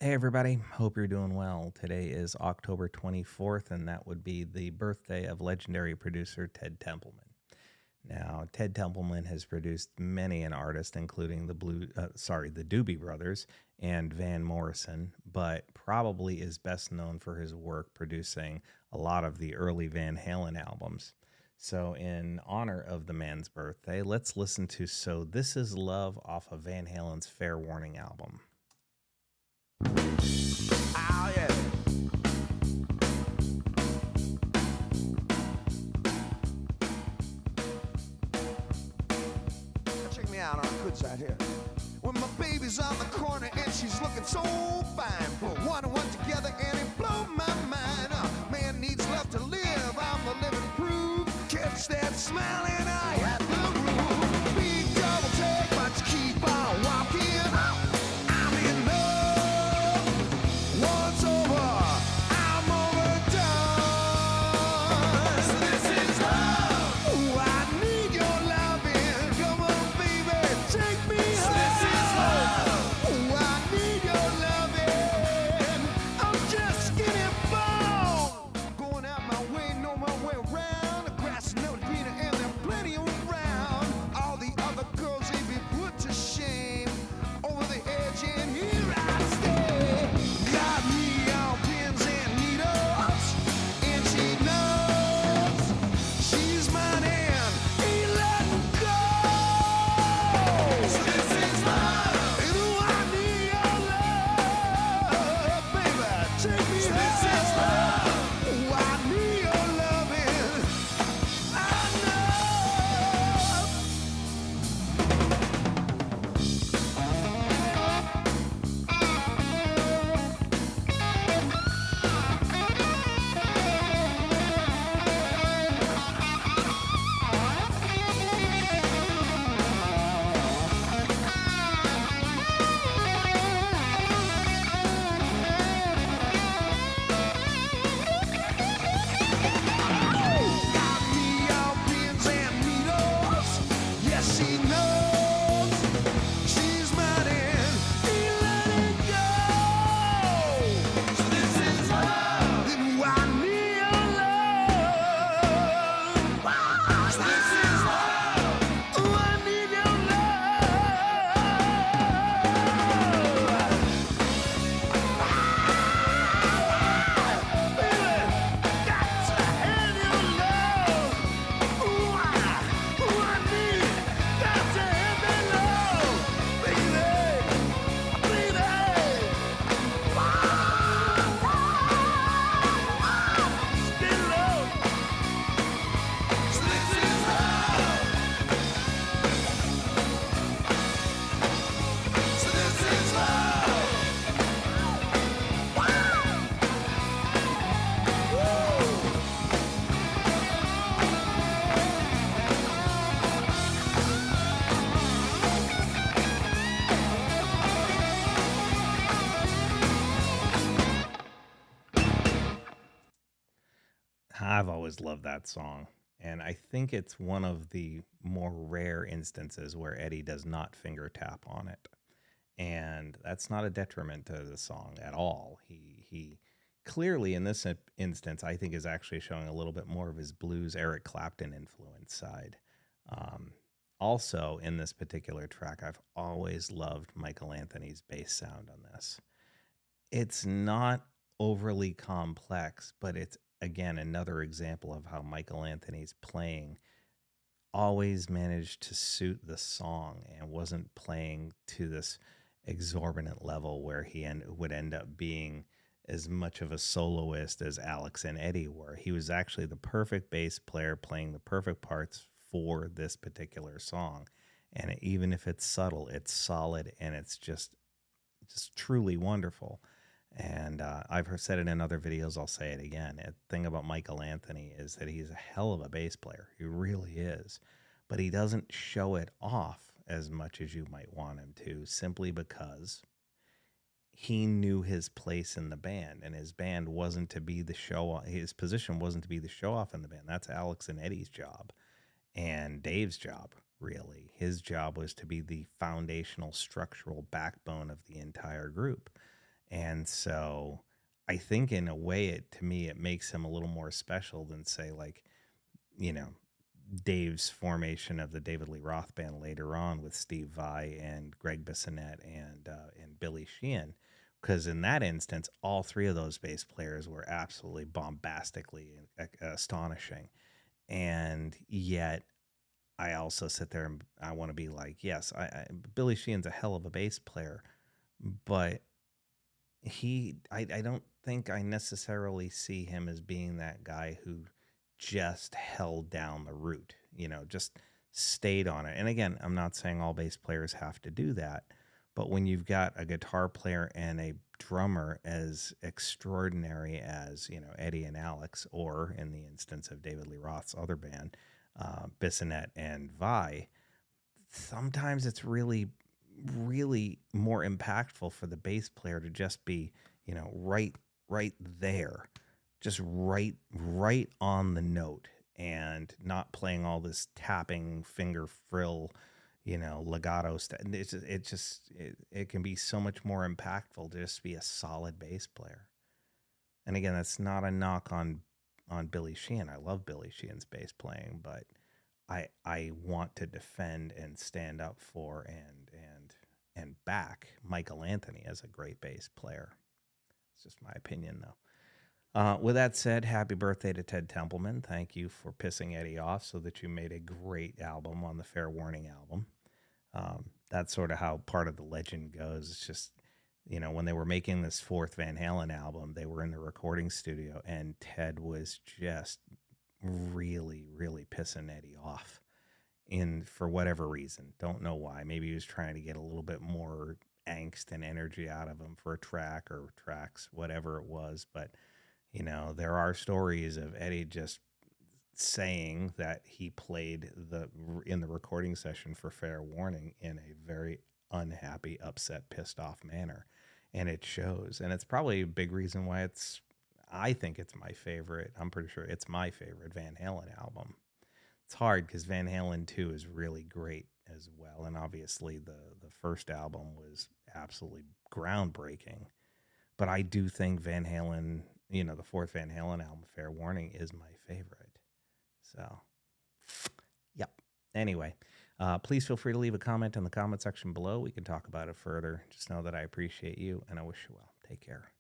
Hey, everybody. Hope you're doing well. Today is October 24th, and that would be the birthday of legendary producer Ted Templeman. Now, Ted Templeman has produced many an artist, including the Doobie Brothers and Van Morrison, but probably is best known for his work producing a lot of the early Van Halen albums. So, in honor of the man's birthday, let's listen to So This Is Love off of Van Halen's Fair Warning album. Oh, yeah. Check me out on the good side here. When my baby's on the corner and she's looking so fine, put one and one together and it blow my mind. Man needs love to live, I'm the living proof. Catch that smile and I hit the roof. Big double take, but you keep on walking. I'm in love. Once over, I'm overdone. So this is love. Ooh, I need your loving. Come on, baby, take me home. So this is love. Ooh, I need your loving. I'm just getting born. Going out my way, know my way around. The grass is never greener and there are plenty around. All the other girls, they be put to shame. Over the edge and here I stay. Got me on pins and needles, and she knows she's mine and ain't letting go. So this is love. And ooh, I need your love, baby. Take me home. This is love. Ooh, I need your loving. I know. Got me on pins and needles. Yes, she knows she's mine and ain't letting go. So this is love. Ooh, I need your love. So this is love. Ooh, I need your love. Baby, got to have your love. Ooh, I need, got to have that love. Baby, baby. Still love. So this is love. So this is love. I've always loved that song. And I think it's one of the more rare instances where Eddie does not finger tap on it. And that's not a detriment to the song at all. He clearly in this instance, I think, is actually showing a little bit more of his blues Eric Clapton influence side. Um, Also, in this particular track, I've always loved Michael Anthony's bass sound on this. It's not overly complex, but it's again another example of how Michael Anthony's playing always managed to suit the song and wasn't playing to this exorbitant level where would end up being as much of a soloist as Alex and Eddie were. He was actually the perfect bass player playing the perfect parts for this particular song. And even if it's subtle, it's solid and it's just truly wonderful. And said it in other videos. I'll say it again. The thing about Michael Anthony is that he's a hell of a bass player. He really is. But he doesn't show it off as much as you might want him to, simply because he knew his place in the band, and his band wasn't to be the show. His position wasn't to be the show off in the band. That's Alex and Eddie's job, and Dave's job. Really, his job was to be the foundational, structural backbone of the entire group. And so I think in a way, to me, it makes him a little more special than, say, like, you know, Dave's formation of the David Lee Roth band later on with Steve Vai and Greg Bissonette and Billy Sheehan, because in that instance, all three of those bass players were absolutely bombastically astonishing, and yet I also sit there and I want to be like, yes, Billy Sheehan's a hell of a bass player, but I don't think I necessarily see him as being that guy who just held down the root, just stayed on it. And again, I'm not saying all bass players have to do that, but when you've got a guitar player and a drummer as extraordinary as, Eddie and Alex, or in the instance of David Lee Roth's other band, Bissonette and Vai, sometimes it's really more impactful for the bass player to just be, right there, just right on the note, and not playing all this tapping finger frill, legato stuff. It can be so much more impactful to just be a solid bass player. And again, that's not a knock on Billy Sheehan. I love Billy Sheehan's bass playing, but I want to defend and stand up for and back Michael Anthony as a great bass player. It's just my opinion, though. With that said, happy birthday to Ted Templeman. Thank you for pissing Eddie off so that you made a great album on the Fair Warning album. That's sort of how part of the legend goes. It's just, when they were making this fourth Van Halen album, they were in the recording studio, and Ted was just really pissing Eddie off for whatever reason. Don't know why. Maybe he was trying to get a little bit more angst and energy out of him for a track or tracks, whatever it was. But, there are stories of Eddie just saying that he played in the recording session for Fair Warning in a very unhappy, upset, pissed off manner. And it shows. And it's probably a big reason why I think it's my favorite. I'm pretty sure it's my favorite Van Halen album. It's hard because Van Halen 2 is really great as well. And obviously the first album was absolutely groundbreaking. But I do think Van Halen, the fourth Van Halen album, Fair Warning, is my favorite. So, yep. Anyway, please feel free to leave a comment in the comment section below. We can talk about it further. Just know that I appreciate you and I wish you well. Take care.